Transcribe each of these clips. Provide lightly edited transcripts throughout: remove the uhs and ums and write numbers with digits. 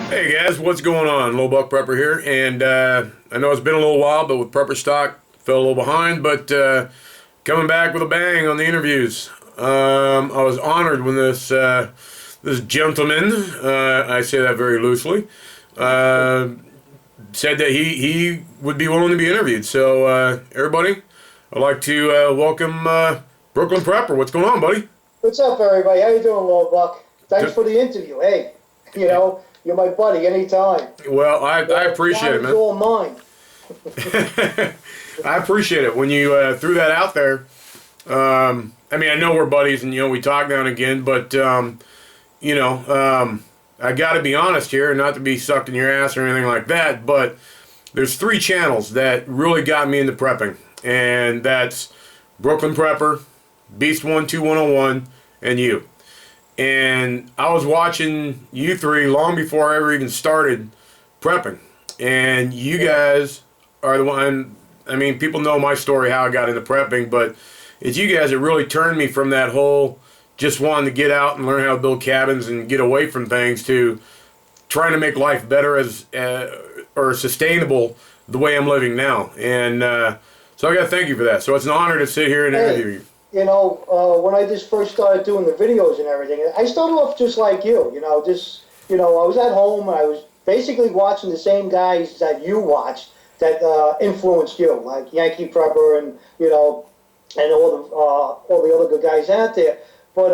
Hey guys, what's going on? Low Buck Prepper here, and I know it's been a little while, but with Prepper Stock, fell a little behind, but coming back with a bang on the interviews. I was honored when this gentleman, I say that very loosely, said that he would be willing to be interviewed. So everybody, I'd like to welcome Brooklyn Prepper. What's going on, buddy? What's up, everybody? How you doing, Low Buck? Thanks for the interview. Hey, you're my buddy anytime. Well, I appreciate it, man. It's all mine. I appreciate it when you threw that out there. I mean, I know we're buddies, and we talk now and again, but I got to be honest here, not to be sucked in your ass or anything like that. But there's 3 channels that really got me into prepping, and that's Brooklyn Prepper, Beast 12101, and you. And I was watching you 3 long before I ever even started prepping. And you guys are the one. I mean, people know my story, how I got into prepping, but it's you guys that really turned me from that whole just wanting to get out and learn how to build cabins and get away from things to trying to make life better or sustainable the way I'm living now. And so I got to thank you for that. So it's an honor to sit here and interview you. When I just first started doing the videos and everything, I started off just like you. I was at home and I was basically watching the same guys that you watched that influenced you, like Yankee Prepper and and all the other good guys out there. But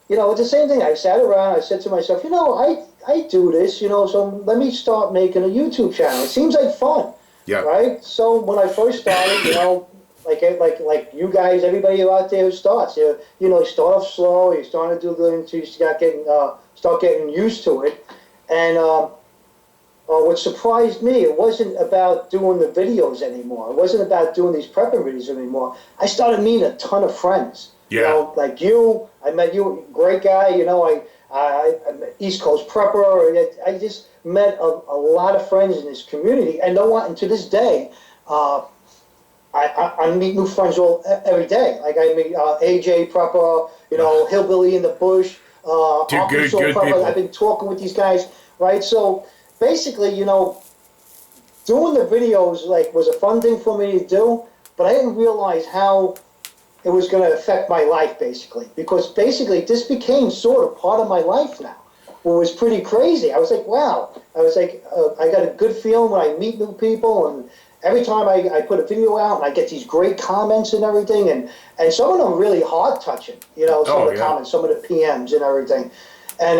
it's the same thing. I sat around. I said to myself, I do this, so let me start making a YouTube channel. It seems like fun, Yeah. right? So when I first started, like you guys, everybody out there who starts, you start off slow. You're starting to do the until you start getting used to it. And what surprised me, it wasn't about doing the videos anymore. It wasn't about doing these prepping videos anymore. I started meeting a ton of friends. Yeah. Like you, I met you, great guy. I East Coast Prepper. I just met a lot of friends in this community, and and to this day, I meet new friends every day. Like I meet AJ Prepper, Hillbilly in the Bush, Two good Prepper. people. I've been talking with these guys, right? So basically, doing the videos was a fun thing for me to do, but I didn't realize how it was going to affect my life, basically, because basically this became sort of part of my life now. It was pretty crazy. I was like, wow. I was like, I got a good feeling when I meet new people, and every time I put a video out, and I get these great comments and everything, and some of them really heart-touching, some of the comments, some of the PMs and everything. And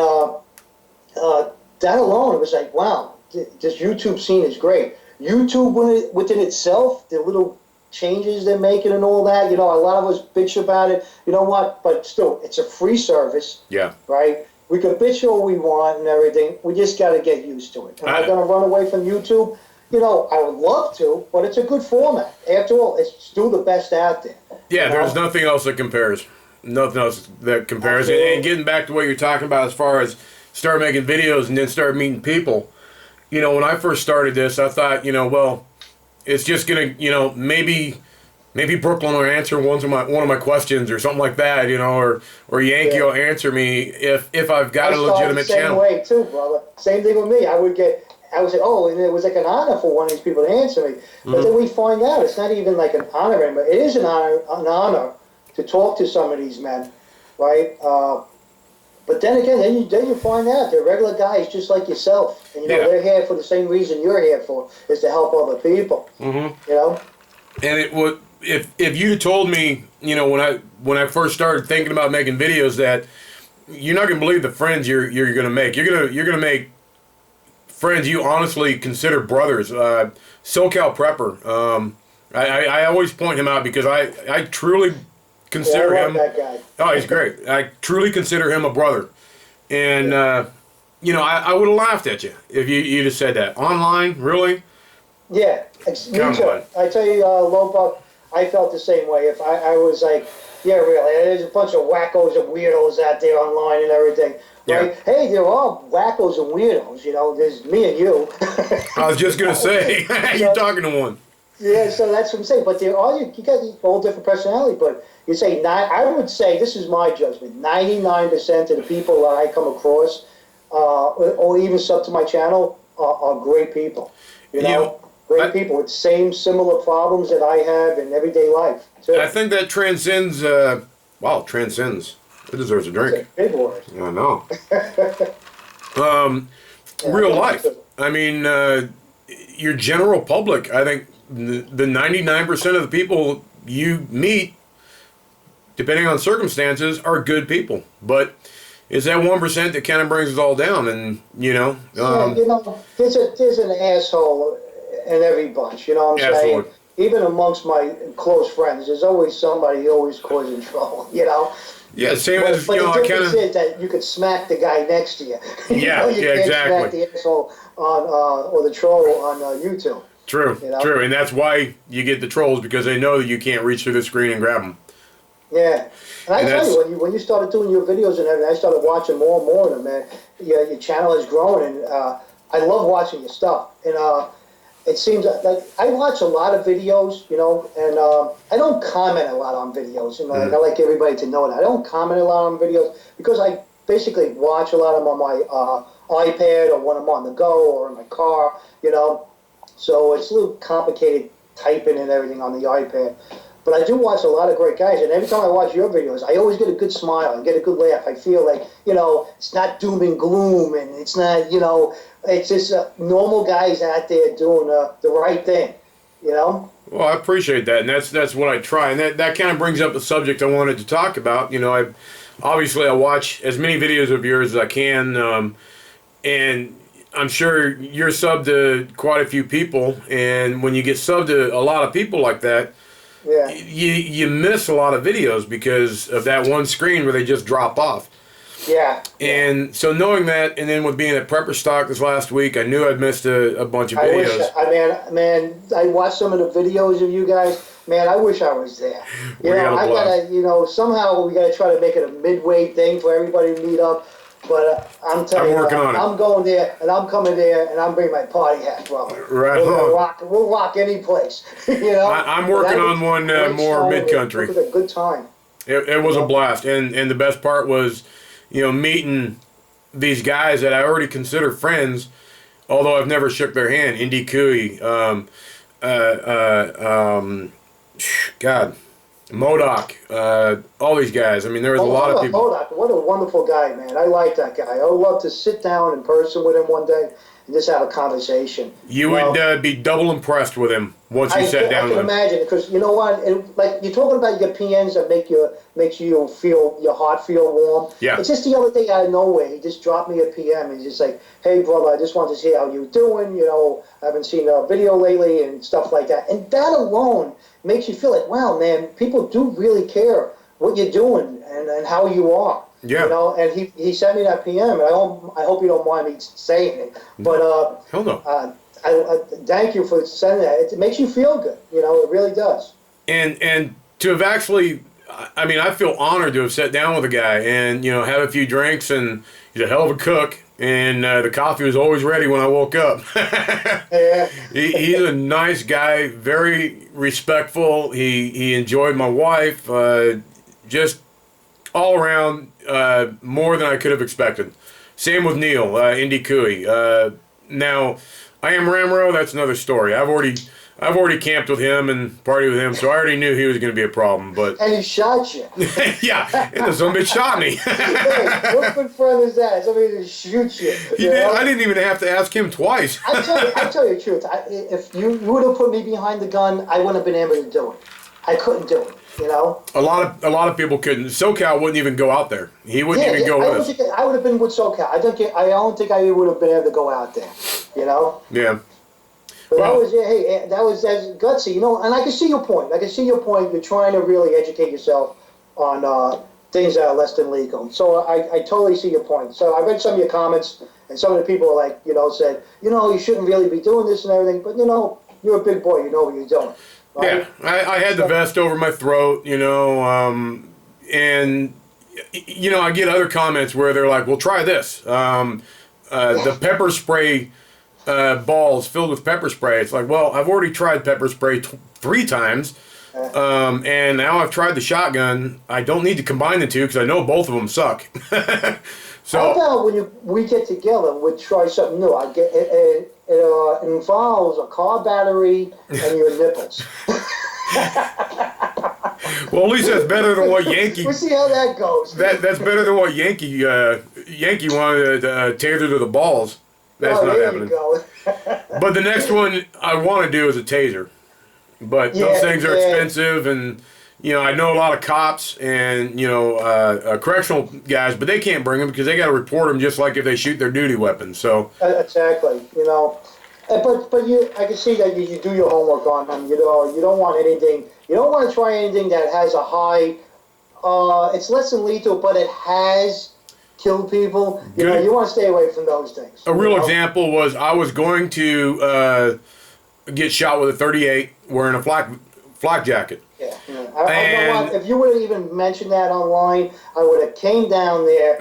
that alone, it was like, wow, this YouTube scene is great. YouTube within itself, the little changes they're making and all that, a lot of us bitch about it, but still, it's a free service. Yeah. Right? We can bitch all we want and everything. We just got to get used to it. Am I going to run away from YouTube? I would love to, but it's a good format. After all, it's still the best out there. Yeah, there's nothing else that compares. Nothing else that compares. And getting back to what you're talking about as far as start making videos and then start meeting people, when I first started this, I thought, well, it's just going to, maybe Brooklyn will answer one of my questions or something like that, or Yankee will answer me if I've got a legitimate channel. Same way too, brother. Same thing with me. I would say, and it was like an honor for one of these people to answer me. But then we find out it's not even like an honor anymore. It is an honor to talk to some of these men, right? But then again, then you find out they're regular guys just like yourself, and they're here for the same reason you're here for, is to help other people. And it would, if you told me, when I first started thinking about making videos, that you're not gonna believe the friends you're gonna make. You're gonna make friends you honestly consider brothers. Socal Prepper. I always point him out because I truly consider him. That guy. Oh, he's great. I truly consider him a brother. And I would have laughed at you if you just said that online. Really? Yeah, me too. I tell you, Low Buck, I felt the same way. If I was like, yeah, really, there's a bunch of wackos and weirdos out there online and everything. Right? Yeah. Hey, they're all wackos and weirdos. There's me and you. I was just gonna say, you're talking to one. Yeah, so that's what I'm saying. But they're all you got all different personality. But you say I would say, this is my judgment. 99% of the people that I come across or even sub to my channel are great people. You know, great people with similar problems that I have in everyday life, too. I think that transcends, wow, transcends. It deserves a drink. That's a big word. I know. Real life. I mean, your general public, I think the 99% of the people you meet, depending on circumstances, are good people. But it's that 1% that kind of brings it all down. And, you know. There's an asshole in every bunch, you know what I'm saying? Even amongst my close friends, there's always somebody always causing trouble, you know? Yeah, same as, but the difference is that you could smack the guy next to you. You can't exactly. Smack the asshole on, or the troll on YouTube. True, you know? True. And that's why you get the trolls, because they know that you can't reach through the screen and grab them. Yeah. And I tell you, when you started doing your videos and everything, I started watching more and more of them, man. Your channel has grown, and I love watching your stuff. And it seems like I watch a lot of videos, you know, and I don't comment a lot on videos. You know, like I like everybody to know that. I don't comment a lot on videos because I basically watch a lot of them on my iPad or when I'm on the go or in my car, you know. So it's a little complicated typing and everything on the iPad. But I do watch a lot of great guys, and every time I watch your videos, I always get a good smile and get a good laugh. I feel like, you know, it's not doom and gloom, and it's not, you know, it's just normal guys out there doing the right thing, you know? Well, I appreciate that, and that's what I try. And that kind of brings up the subject I wanted to talk about. You know, I watch as many videos of yours as I can, and I'm sure you're subbed to quite a few people, and when you get subbed to a lot of people like that, yeah, you miss a lot of videos because of that one screen where they just drop off. Yeah. And so knowing that, and then with being at Prepper Stock this last week, I knew I'd missed a bunch of videos. I watched some of the videos of you guys. Man, I wish I was there. Somehow we gotta try to make it a midway thing for everybody to meet up. But I'm telling you, I'm going there, and I'm coming there, and I'm bringing my party hat, bro. Right. We'll rock any place. You know. I'm working on one more mid-country. It was a good time. It was a blast, and the best part was, you know, meeting these guys that I already consider friends, although I've never shook their hand. Indy Cooey, Modoc, all these guys. I mean, there was a lot of people. Modoc, what a wonderful guy, man. I like that guy. I would love to sit down in person with him one day and just have a conversation. You would be double impressed with him once you sat down with him. I can imagine, because you know what? Like you're talking about your PNs that makes you feel, your heart feel warm. Yeah. It's just the other day out of nowhere, he just dropped me a PM and he's just like, "Hey brother, I just wanted to see how you're doing. You know, I haven't seen a video lately," and stuff like that. And that alone makes you feel like, wow, man, people do really care what you're doing and how you are. Yeah. You know, and he sent me that PM, and I hope you don't mind me saying it, but hell no. I thank you for sending that. It makes you feel good. You know, it really does. And to have actually, I mean, I feel honored to have sat down with a guy and, you know, have a few drinks, and he's a hell of a cook, and the coffee was always ready when I woke up. Yeah. He's a nice guy, very respectful. He enjoyed my wife, just all around more than I could have expected. Same with Neil, Indy Cooey. Now, I Am Ramro, that's another story. I've already camped with him and partied with him, so I already knew he was going to be a problem. But and he shot you. Yeah, and some bitch shot me. Hey, what good friend is that? Somebody to shoot you. I didn't even have to ask him twice. I tell you the truth. If you would have put me behind the gun, I wouldn't have been able to do it. I couldn't do it. You know, a lot of people couldn't. Socal wouldn't even go out there. He wouldn't even go with us. I would have been with Socal. I don't think I would have been able to go out there. You know. Yeah. But that was that's gutsy. You know, and I can see your point. You're trying to really educate yourself on things that are less than legal. So I totally see your point. So I read some of your comments, and some of the people like, you know, said, you know, you shouldn't really be doing this and everything. But you know, you're a big boy. You know what you're doing. Right? Yeah, I had the vest over my throat, you know, and, you know, I get other comments where they're like, well, try this. The pepper spray balls filled with pepper spray. It's like, well, I've already tried pepper spray 3 times, and now I've tried the shotgun. I don't need to combine the two because I know both of them suck. So how about when we get together, we try something new? It involves a car battery and your nipples. well, at least that's better than what Yankee. We'll see how that goes. That's better than what Yankee wanted to taser to the balls. That's not there happening. You go. But the next one I want to do is a taser. But those things are expensive, and I know a lot of cops and correctional guys, but they can't bring them because they got to report them just like if they shoot their duty weapons. So exactly, but I can see that you do your homework on them. You don't want anything. You don't want to try anything that has a high. It's less than lethal, but it has killed people. You want to stay away from those things. A real example was I was going to get shot with a .38 wearing a flak jacket. Yeah. If you would have even mentioned that online, I would have came down there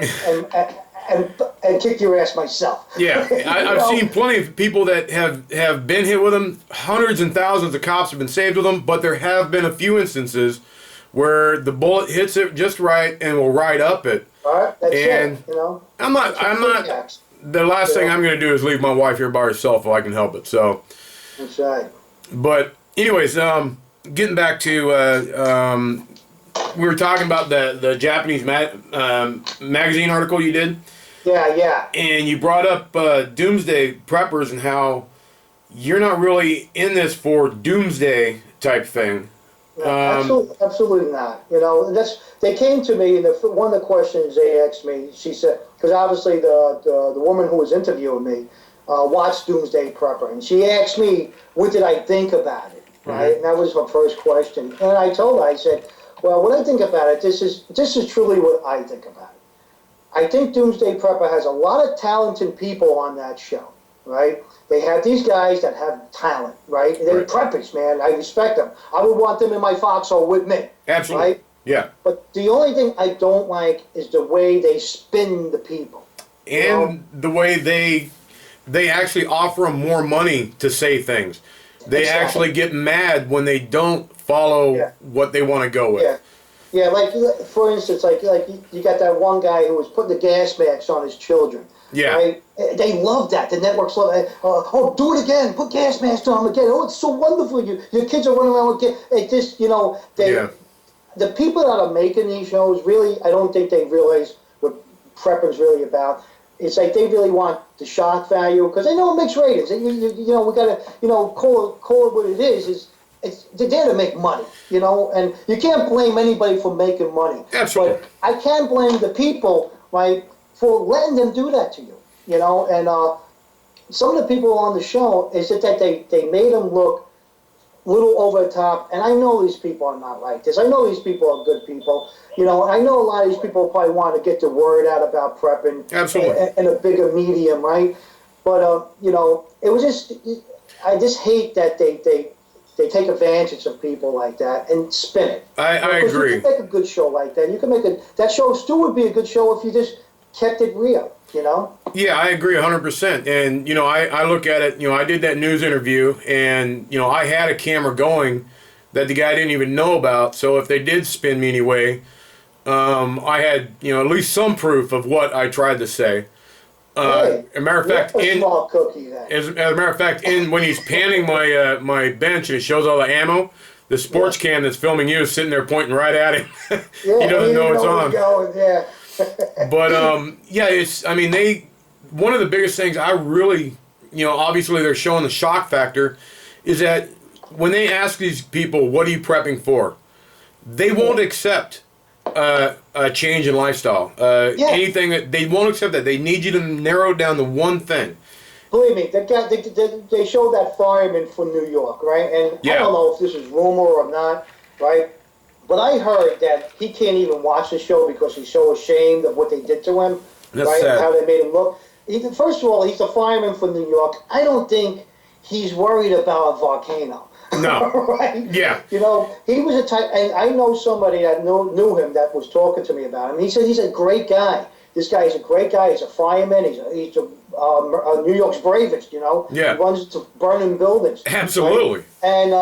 and kicked your ass myself. Yeah, I've seen plenty of people that have been hit with them. Hundreds and thousands of cops have been saved with them, but there have been a few instances where the bullet hits it just right and will ride up it. All right, that's and it. I'm not. The last thing I'm going to do is leave my wife here by herself if I can help it. So. That's right. But anyways, getting back to we were talking about the Japanese magazine article you did. Yeah. And you brought up Doomsday preppers and how you're not really in this for Doomsday type thing. No, absolutely not. They came to me, and one of the questions they asked me, she said, because obviously the woman who was interviewing me watched Doomsday Prepper, and she asked me, what did I think about it, right? Mm-hmm. And that was her first question. And I told her, I said, well, what I think about it, this is truly what I think about it. I think Doomsday Prepper has a lot of talented people on that show, right? They have these guys that have talent, right? They're preppers, man. I respect them. I would want them in my foxhole with me. Absolutely. Right? Yeah. But the only thing I don't like is the way they spin the people. And the way they actually offer them more money to say things. They actually get mad when they don't follow what they want to go with. Yeah, like for instance, like you got that one guy who was putting the gas masks on his children. Yeah. Right? They love that. The networks love it. Oh, do it again. Put gas masks on them again. Oh, it's so wonderful. Your kids are running around with gas. It just, the people that are making these shows, really, I don't think they realize what Prepper's really about. It's like they really want the shock value because they know it makes ratings. We got to, call it what it is they're there to make money, and you can't blame anybody for making money. Absolutely. But I can't blame the people, right, for letting them do that to you, and some of the people on the show is that they made them look a little over the top, and I know these people are not like this. I know these people are good people, I know a lot of these people probably want to get the word out about prepping. Absolutely. In a bigger medium, right? But, it was just, I just hate that they take advantage of people like that and spin it. I agree. You can make a good show like that. You can make that show still would be a good show if you just kept it real, Yeah, I agree 100%. And, I look at it, I did that news interview and, I had a camera going that the guy didn't even know about. So if they did spin me anyway, I had, at least some proof of what I tried to say. As a matter of fact, when he's panning my bench and it shows all the ammo, the sports cam that's filming you is sitting there pointing right at him. He doesn't know it's on. But one of the biggest things I really, obviously they're showing the shock factor, is that when they ask these people, what are you prepping for? They won't accept a change in lifestyle. Anything that they won't accept that. They need you to narrow down to one thing. Believe me, they showed that fireman from New York, right? And I don't know if this is rumor or not, right? But I heard that he can't even watch the show because he's so ashamed of what they did to him, That's sad. How they made him look. First of all, he's a fireman from New York. I don't think he's worried about a volcano. No. Right? Yeah. He was a type, and I know somebody that knew him that was talking to me about him. He said he's a great guy. This guy is a great guy. He's a fireman. He's a New York's bravest, Yeah. He runs to burning buildings. Absolutely. Right? And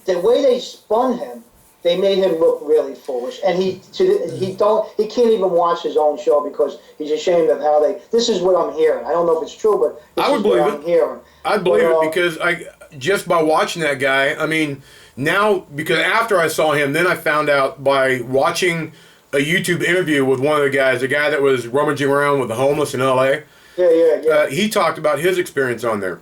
the way they spun him they made him look really foolish, and he can't even watch his own show because he's ashamed of how they. This is what I'm hearing. I don't know if it's true, but this is what I'm hearing. I believe it because just by watching that guy. I mean, now because after I saw him, then I found out by watching a YouTube interview with one of the guys, the guy that was rummaging around with the homeless in L.A. Yeah. He talked about his experience on there.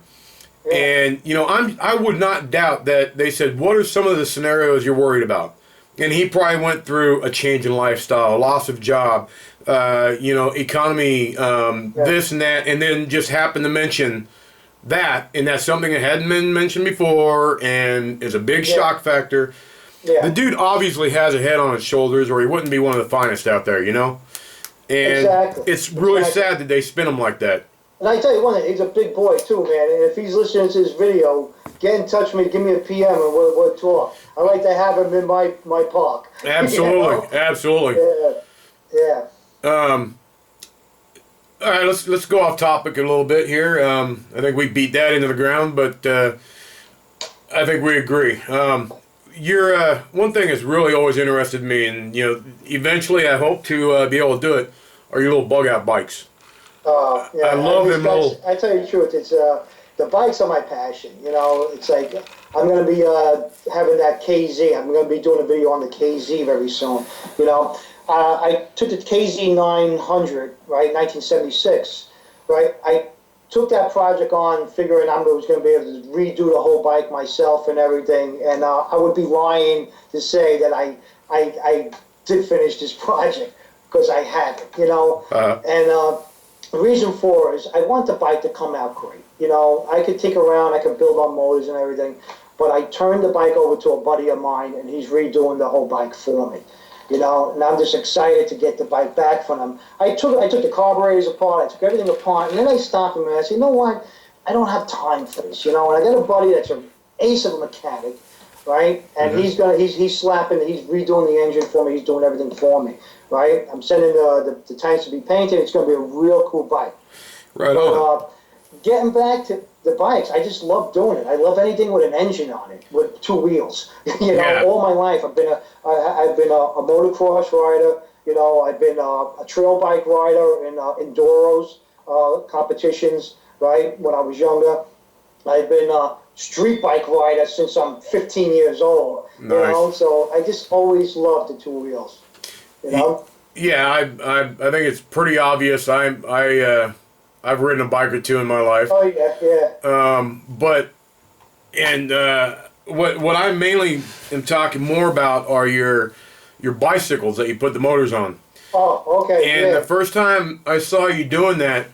Yeah. And, you know, I would not doubt that they said, what are some of the scenarios you're worried about? And he probably went through a change in lifestyle, a loss of job, you know, economy, this and that, and then just happened to mention that, and that's something that hadn't been mentioned before and is a big shock factor. Yeah. The dude obviously has a head on his shoulders or he wouldn't be one of the finest out there, you know? And it's really sad that they spin him like that. And I tell you one thing, he's a big boy too, man. And if he's listening to this video, get in touch with me, give me a PM, and we'll talk. I like to have him in my park. Absolutely, you know? Absolutely. Yeah. All right, let's go off topic a little bit here. I think we beat that into the ground, but I think we agree. You're one thing that's really always interested me, and you know, eventually I hope to be able to do it. Are your little bug out bikes? Yeah, I love them little. I tell you the truth, it's the bikes are my passion. You know, it's like I'm going to be having that KZ. I'm going to be doing a video on the KZ very soon. You know, I took the KZ 900, right, 1976, right. I took that project on, figuring I was going to be able to redo the whole bike myself and everything. And I would be lying to say that I did finish this project because I haven't. You know, and. The reason for is I want the bike to come out great. You know, I could take around, I could build on motors and everything, but I turned the bike over to a buddy of mine, and he's redoing the whole bike for me. You know, and I'm just excited to get the bike back from him. I took the carburetors apart, I took everything apart, and then I stopped him and I said, you know what? I don't have time for this. You know, and I got a buddy that's an ace of a mechanic, right? And he's slapping, he's redoing the engine for me, he's doing everything for me. Right, I'm sending the tanks to be painted. It's going to be a real cool bike. Right on. Getting back to the bikes, I just love doing it. I love anything with an engine on it, with two wheels. You know, all my life I've been a motocross rider. You know, I've been a trail bike rider in enduros competitions. Right, when I was younger, I've been a street bike rider since I'm 15 years old. Nice. You know, so I just always loved the two wheels. You know? Yeah, I think it's pretty obvious. I've ridden a bike or two in my life. Oh yeah. What I mainly am talking more about are your bicycles that you put the motors on. Oh, okay. And the first time I saw you doing that,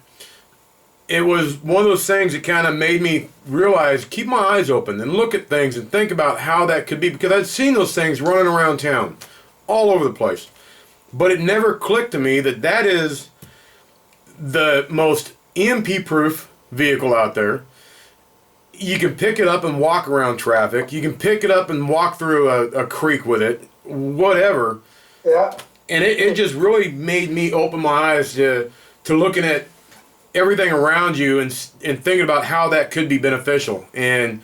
it was one of those things that kind of made me realize, keep my eyes open and look at things and think about how that could be, because I'd seen those things running around town, all over the place. But it never clicked to me that that is the most EMP-proof vehicle out there. You can pick it up and walk around traffic. You can pick it up and walk through a creek with it, whatever. Yeah. And it just really made me open my eyes to looking at everything around you and thinking about how that could be beneficial. And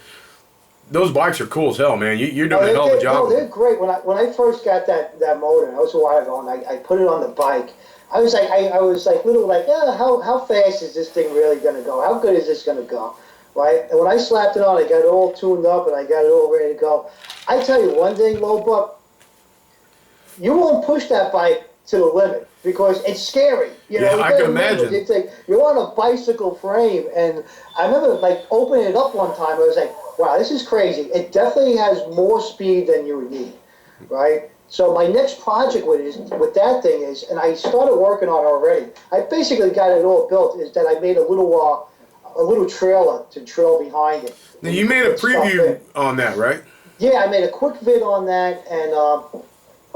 those bikes are cool as hell, man. You're doing a hell of a job. No, they're great. When I first got that motor, that was a while ago, and I put it on the bike. I was like, how fast is this thing really going to go? How good is this going to go? Right? And when I slapped it on, I got it all tuned up and I got it all ready to go. I tell you one thing, Low Buck, you won't push that bike to the limit because it's scary. You know, I can imagine. It's like you're on a bicycle frame, and I remember like opening it up one time. I was like, wow, this is crazy. It definitely has more speed than you would need, right? So my next project with that thing is, and I started working on it already. I basically got it all built. Is that I made a little trailer to trail behind it. Now you made a preview on that, right? Yeah, I made a quick vid on that, and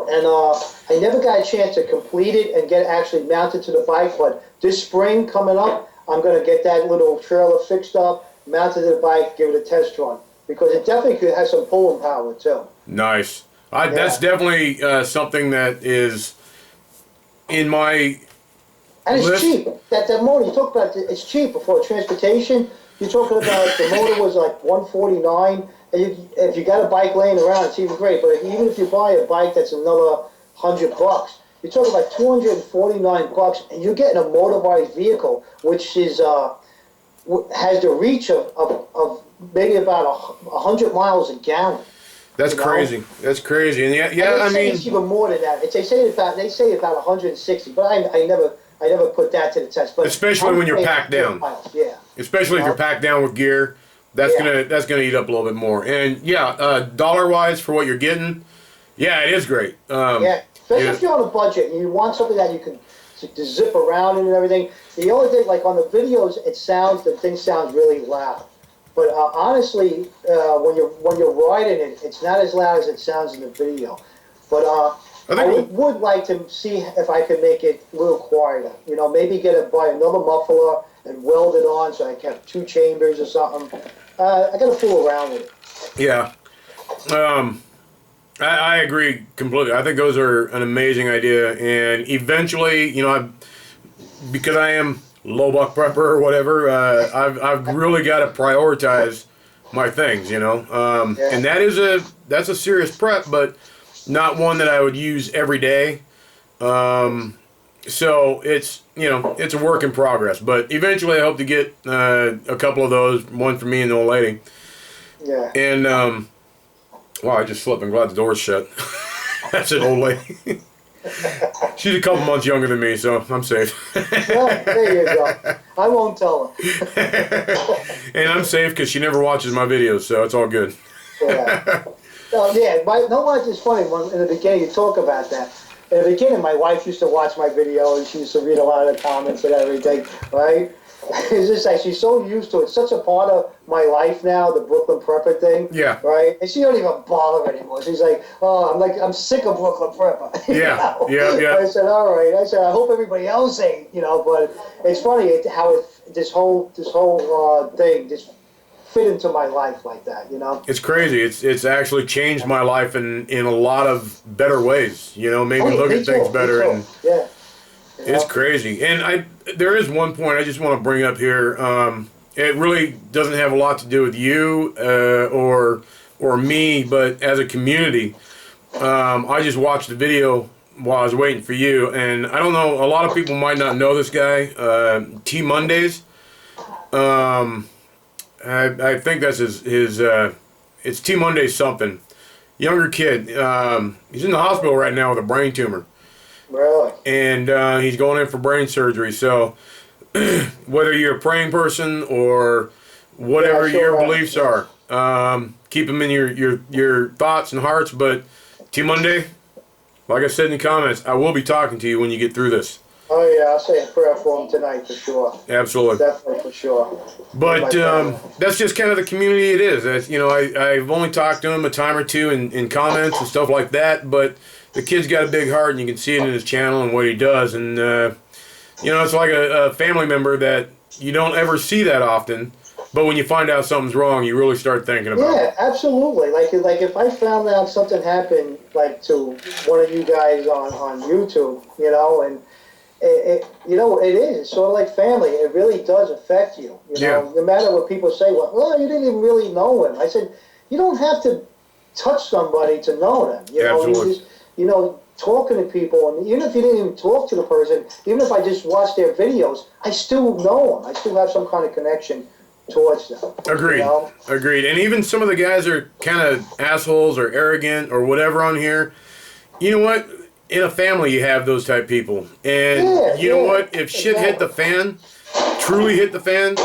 I never got a chance to complete it and get it actually mounted to the bike. But this spring coming up, I'm going to get that little trailer fixed up, mounted to the bike, give it a test run, because it definitely could have some pulling power too. Nice. That's definitely something that is in my and it's list. cheap. That motor you talk about, it's cheap for transportation. You're talking about the motor was like 149, and if you got a bike laying around, it's even great. But even if you buy a bike that's another $100, you're talking about $249, and you're getting a motorized vehicle, which is has the reach of maybe about 100 miles a gallon. That's crazy. That's crazy. And I mean, it's even more than that. They say about 160, but I never put that to the test. But especially when you're packed down. Yeah. Especially if you're packed down with gear, that's gonna eat up a little bit more. And dollar wise for what you're getting, it is great. Especially if you're on a budget and you want something that you can to zip around and everything. The only thing, like on the videos, the thing sounds really loud. But honestly, when you're riding it, it's not as loud as it sounds in the video. But I would like to see if I could make it a little quieter. Maybe buy another muffler and weld it on so I can have 2 chambers or something. I got to fool around with it. Yeah. I agree completely. I think those are an amazing idea. And eventually, because I am low buck prepper or whatever, I've really got to prioritize my things, and that's a serious prep, but not one that I would use every day. So it's it's a work in progress, but eventually I hope to get a couple of those, one for me and the old lady. Yeah. And wow, I just slipped. I'm glad the door's shut. That's an old lady. She's a couple months younger than me, so I'm safe. Yeah, there you go. I won't tell her. And I'm safe because she never watches my videos, so it's all good. Yeah. It's funny. In the beginning, you talk about that. In the beginning, my wife used to watch my video, and she used to read a lot of the comments and everything, right? It's just like she's so used to it. It's such a part of my life now, the Brooklyn Prepper thing. Yeah. Right? And she don't even bother anymore. She's like, I'm sick of Brooklyn Prepper. Yeah. Yeah. I said, all right. I said, I hope everybody else ain't, but it's funny how this whole thing just fit into my life like that, It's crazy. It's actually changed my life in a lot of better ways, made me look at things better. And yeah. It's crazy. And there is one point I just want to bring up here. It really doesn't have a lot to do with you or me, but as a community, I just watched the video while I was waiting for you, and I don't know, a lot of people might not know this guy, T Mondays. I think that's his it's T Mondays something. Younger kid. He's in the hospital right now with a brain tumor. Really? And he's going in for brain surgery. So whether you're a praying person or whatever your beliefs are, keep them in your thoughts and hearts. But T Monday, like I said in the comments, I will be talking to you when you get through this. Oh yeah, I'll say a prayer for him tonight for sure. Absolutely. Definitely for sure. But that's just kind of the community it is. That's, I've only talked to him a time or two in comments and stuff like that, but the kid's got a big heart, and you can see it in his channel and what he does. And, it's like a family member that you don't ever see that often, but when you find out something's wrong, you really start thinking about it. Yeah, absolutely. Like if I found out something happened, like to one of you guys on YouTube, and it is. It's sort of like family. It really does affect you. No matter what people say, well, you didn't even really know him. I said, you don't have to touch somebody to know them. Absolutely. You just, talking to people, and even if you didn't even talk to the person, even if I just watch their videos, I still know them. I still have some kind of connection towards them. Agreed. Agreed. And even some of the guys are kind of assholes or arrogant or whatever on here. You know what? In a family, you have those type people. And you know what? If shit hit the fan, truly hit the fan,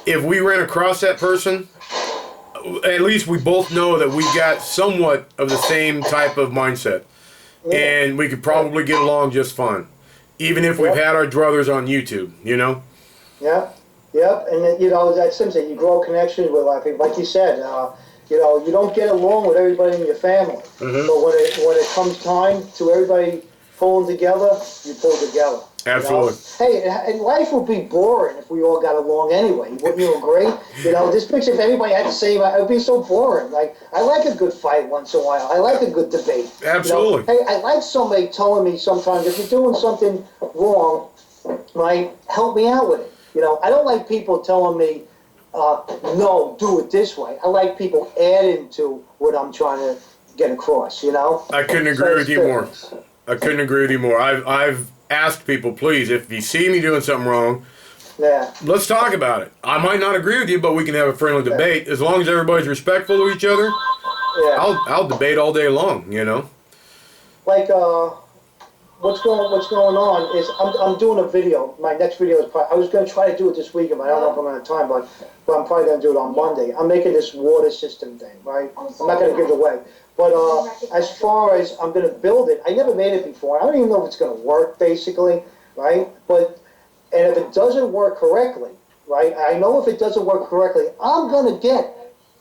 if we ran across that person, at least we both know that we got somewhat of the same type of mindset. And we could probably get along just fine. Even if we've had our druthers on YouTube, Yeah. Yep. And then, that's something. You grow connections with a lot of people. Like you said, you don't get along with everybody in your family. Mm-hmm. But when it comes time to everybody pulling together, you pull together. Absolutely. Hey, and life would be boring if we all got along anyway. Wouldn't you agree? This picture, if everybody had the same, it would be so boring. Like, I like a good fight once in a while. I like a good debate. Absolutely. Hey, I like somebody telling me sometimes, if you're doing something wrong, right, help me out with it. I don't like people telling me, no, do it this way. I like people adding to what I'm trying to get across, you know? I couldn't agree with you more. I couldn't agree with you more. I've asked people, please, if you see me doing something wrong, Yeah. let's talk about it. I might not agree with you, but we can have a friendly debate. As long as everybody's respectful to each other, Yeah. I'll debate all day long, you know? Like, what's going on is I'm doing a video. My next video is probably, I was going to try to do it this weekend, but I don't know if I'm going to have time, but I'm probably going to do it on Monday. I'm making this water system thing, right? I'm not going to give it away. But as far as I'm going to build it, I never made it before. I don't even know if it's going to work, basically, right? And if it doesn't work correctly, right? I know if it doesn't work correctly, I'm going to get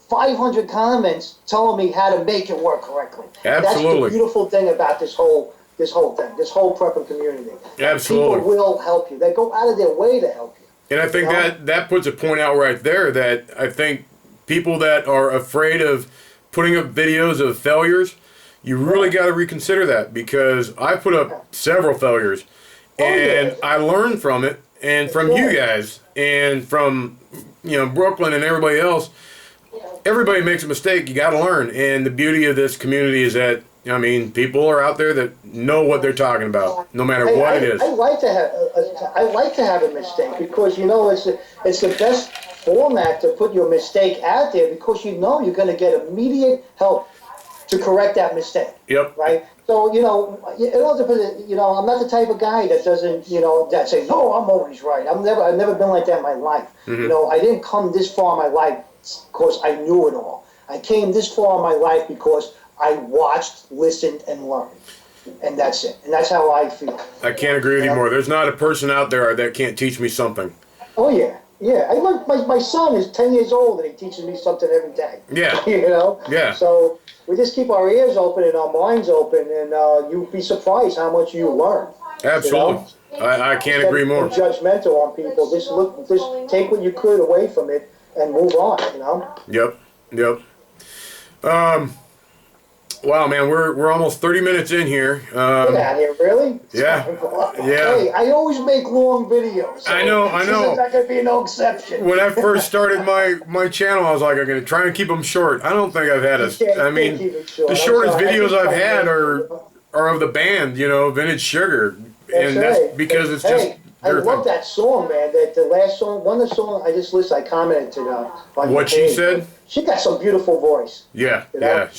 500 comments telling me how to make it work correctly. Absolutely. That's the beautiful thing about this whole thing, this whole prepping community. Absolutely. People will help you. They go out of their way to help you. And I think that puts a point out right there that I think people that are afraid of putting up videos of failures, you really got to reconsider that, because I put up several failures and I learned from it, and from you guys and from, you know, Brooklyn and everybody else. Everybody makes a mistake. You got to learn. And the beauty of this community is that, I mean, people are out there that know what they're talking about, no matter what it is. I like to have a mistake, because, you know, it's the best format to put your mistake out there, because you know you're going to get immediate help to correct that mistake. Yep. Right? So, you know, it all depends. You know, I'm not the type of guy that doesn't, you know, that say, no, I'm always right. I've never been like that in my life. Mm-hmm. You know, I didn't come this far in my life because I knew it all. I came this far in my life because I watched, listened, and learned. And that's it. And that's how I feel. I can't agree with you more. There's not a person out there that can't teach me something. Oh, yeah. Yeah. My son is 10 years old, and he teaches me something every day. Yeah. You know? Yeah. So we just keep our ears open and our minds open, and you'd be surprised how much you learn. Absolutely. You know? I can't agree more. Judgmental on people. Just take what you could away from it and move on, you know? Yep. Wow, man, we're almost 30 minutes in here. Get out of here, really? Yeah. Hey, I always make long videos. So I know. This is not going to be no exception. When I first started my channel, I was like, I'm going to try and keep them short. I don't think I've had the shortest videos I've had are of the band, you know, Vintage Sugar. That's because it's just... I love that song, man. That the last song, one of the songs I just listened, I commented to on what she said. She got some beautiful voice. Yeah, you know?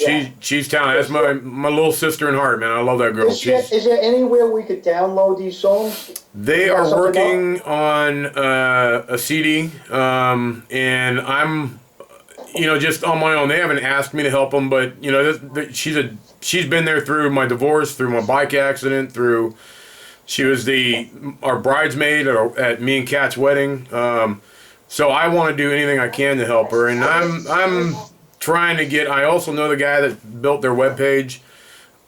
She's talented. That's my little sister in heart, man. I love that girl. Is there anywhere we could download these songs? They are working on a CD, and I'm, you know, just on my own. They haven't asked me to help them, but you know, she's been there through my divorce, through my bike accident, through. She was our bridesmaid at me and Kat's wedding. So I want to do anything I can to help her, and I'm trying to get. I also know the guy that built their webpage.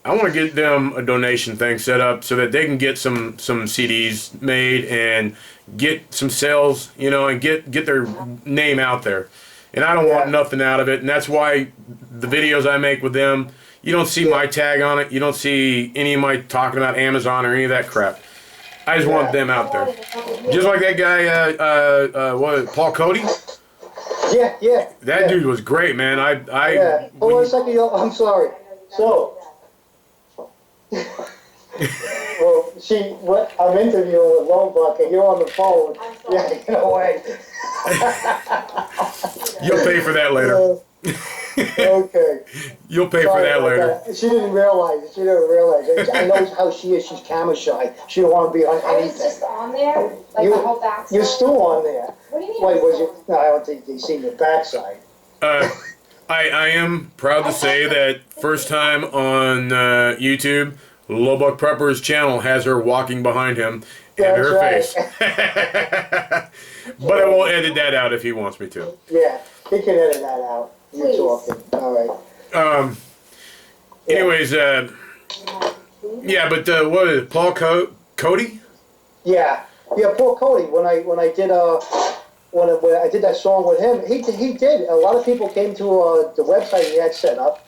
I want to get them a donation thing set up so that they can get some CDs made and get some sales, you know, and get their name out there. And I don't want nothing out of it, and that's why the videos I make with them. You don't see my tag on it. You don't see any of my talking about Amazon or any of that crap. I just want them out there. Just like that guy, Paul Cody? Yeah. That dude was great, man. Hold on a second, I'm sorry. So, well, I'm interviewing with Lombuck, and you're on the phone. Yeah, get away. You'll pay for that later. Okay. You'll pay for that later. She didn't realize it. I know how she is. She's camera shy. She don't want to be on anything. I was just on there, like my whole backside. You're still on there. What do you mean? Wait, was you? No, I don't think they seen your backside. I am proud to say that first time on YouTube, Lowbuck Prepper's channel has her walking behind him and her face. But I will edit that out if he wants me to. Yeah, he can edit that out. You're talking. All right. Anyways, but what is it? Paul Cody? Yeah, Paul Cody. When I did when I did that song with him, he did. A lot of people came to the website he had set up,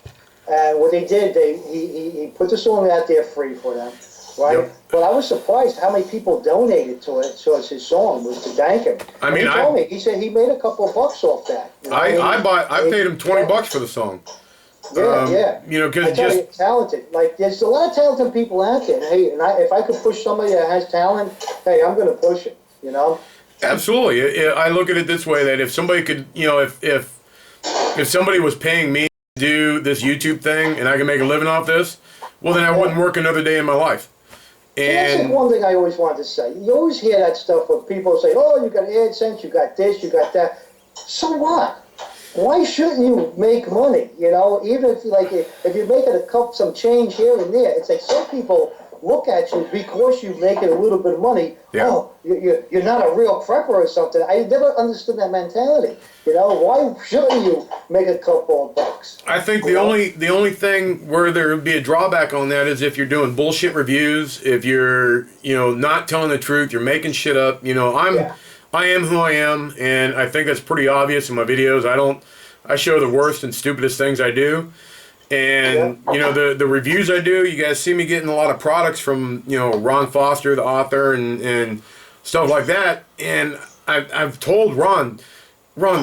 and what they did, he put the song out there free for them, right? Yep. But I was surprised how many people donated to it towards his song, was to thank him. I mean, he told me, he said he made a couple of bucks off that. You know I paid him $20 for the song. Yeah. You know, I because tell just you, talented. Like, there's a lot of talented people out there. And, hey, if I could push somebody that has talent, hey, I'm going to push it, you know? absolutely, I look at it this way: that if somebody could, you know, if somebody was paying me to do this YouTube thing and I could make a living off this, well, then I wouldn't work another day in my life. That's like And one thing I always wanted to say. You always hear that stuff where people say, oh, you got AdSense, you got this, you got that. So what? Why shouldn't you make money? You know, even if you're making some change here and there, it's like some people look at you because you're making a little bit of money. Yeah. Oh, you're not a real prepper or something. I never understood that mentality. You know, why shouldn't you make a couple of bucks? I think the only thing where there would be a drawback on that is if you're doing bullshit reviews, if you're, you know, not telling the truth, you're making shit up. You know, I am who I am, and I think that's pretty obvious in my videos. I show the worst and stupidest things I do. And, you know, the reviews I do, you guys see me getting a lot of products from, you know, Ron Foster, the author, and stuff like that. And I've told Ron,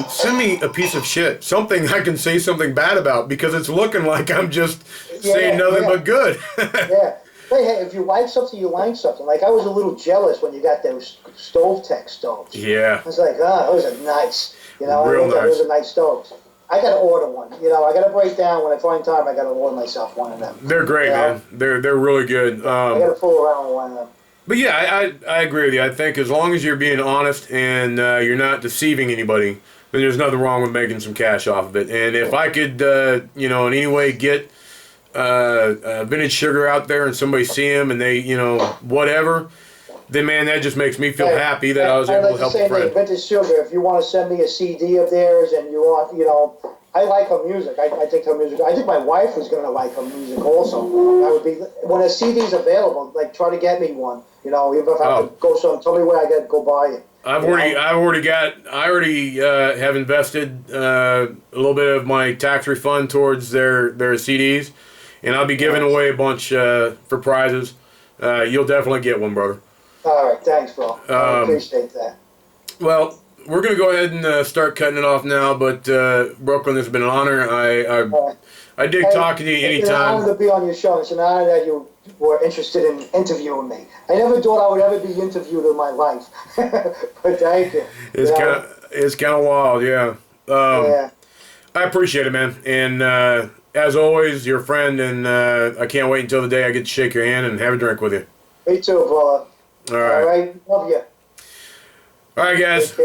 send me a piece of shit, something I can say something bad about, because it's looking like I'm just saying nothing but good. Yeah. Hey, if you like something, you like something. Like, I was a little jealous when you got those Stove Tech stoves. Yeah. I was like, those are nice. You know, Real nice. those are nice stoves. I got to order one. You know, I got to break down when I find time. I got to order myself one of them. They're great, man. They're really good. I got to fool around with one of them. But yeah, I agree with you. I think as long as you're being honest and you're not deceiving anybody, then there's nothing wrong with making some cash off of it. And if I could, you know, in any way get vintage sugar out there and somebody see him and they, you know, whatever, then man, that just makes me feel happy that I was able to help a friend. Vintage Sugar, if you want to send me a CD of theirs and you want, you know, I like her music. I think her music. I think my wife was going to like her music also. I would be, when a CD's available, like, try to get me one. You know, even if I have to go tell me where I got to go buy it. I already have invested a little bit of my tax refund towards their CDs, and I'll be giving away a bunch for prizes. You'll definitely get one, brother. All right, thanks, bro. I appreciate that. Well, we're going to go ahead and start cutting it off now, but Brooklyn, it's been an honor. I dig talking to you anytime. It's an honor to be on your show. It's an honor that you were interested in interviewing me. I never thought I would ever be interviewed in my life, but thank you. It's kind of wild, yeah. Yeah. I appreciate it, man. And as always, your friend, and I can't wait until the day I get to shake your hand and have a drink with you. Me too, brother. All right. All right. Love you. All right, guys.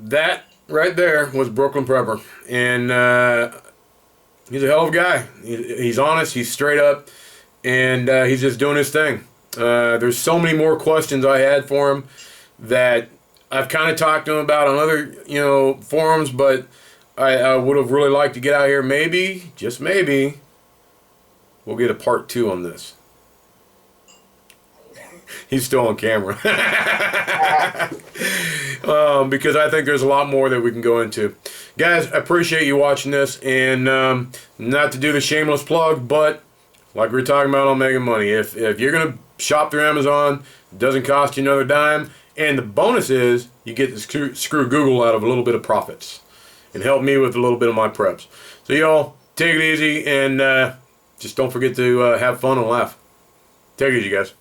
That right there was Brooklyn Prepper. And he's a hell of a guy. He's honest. He's straight up. And he's just doing his thing. There's so many more questions I had for him that I've kind of talked to him about on other, you know, forums, but I would have really liked to get out here. Maybe, just maybe, we'll get a part 2 on this. He's still on camera. Because I think there's a lot more that we can go into. Guys, I appreciate you watching this. And not to do the shameless plug, but like we were talking about on Making Money, if you're going to shop through Amazon, it doesn't cost you another dime. And the bonus is you get to screw Google out of a little bit of profits and help me with a little bit of my preps. So y'all, take it easy, and just don't forget to have fun and laugh. Take it easy, guys.